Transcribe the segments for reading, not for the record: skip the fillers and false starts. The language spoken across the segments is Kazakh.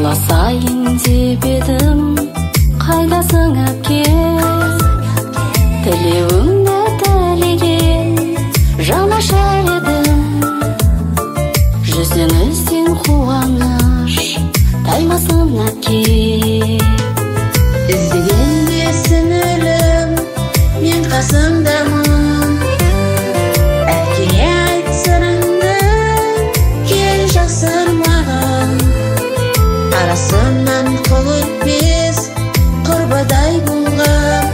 Қаласайын деп едім, қайдасың әпке? Тілеуіңді тілеген жанашыр едім. Жүзіңізден қуаныш таймасын әпке. Іздегенде сіңілім, мен қасыңдамын. Әпкеңе айт сырыңды, кел жақсыр маған. Арасынан қол өтпес құрбадай болған.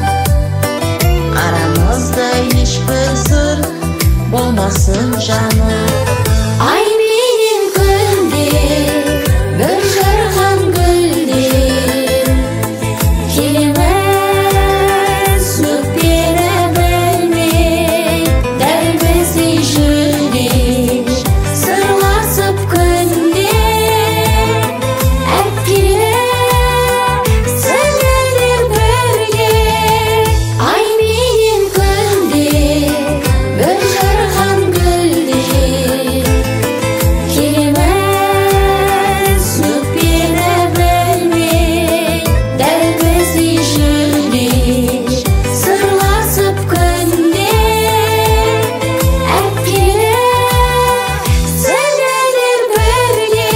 Арамызда ешбір сыр болмасын жаным. Ай менен күнде бір жарған гүлден келеміз өкпені білмей, дәл біздей жүрген сырласып күнде. Әпкелер сіздер бірге. Ай менен күнде бір жарған гүлден келеміз өкпені білмей, дәл біздей жүрген сырласып күнде. Әпкелер сіздер бірге.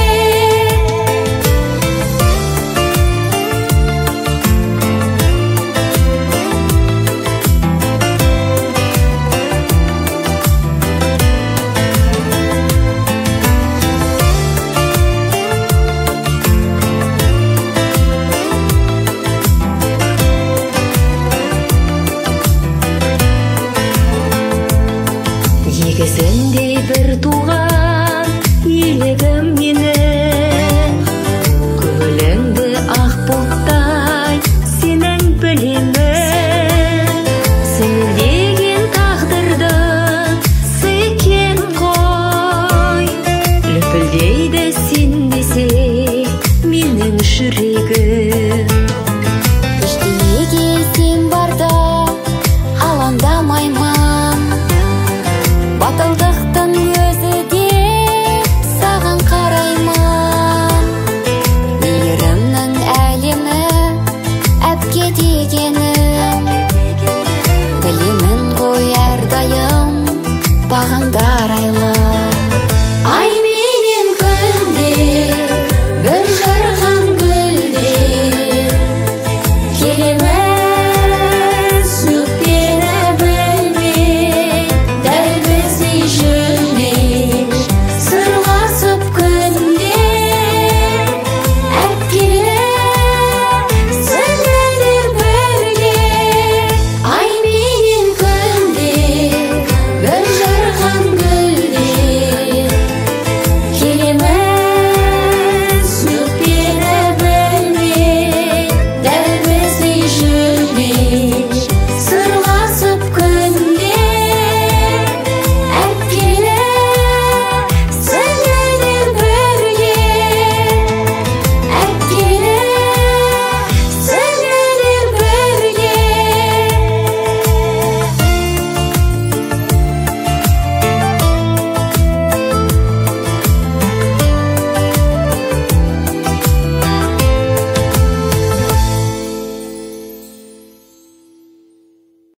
Егізіндей бір туған елігім менің, көңіліңді ақ бұлттай сенің білемін. Сіңілдеген тағдырды сыйкен қой, лүпілдейді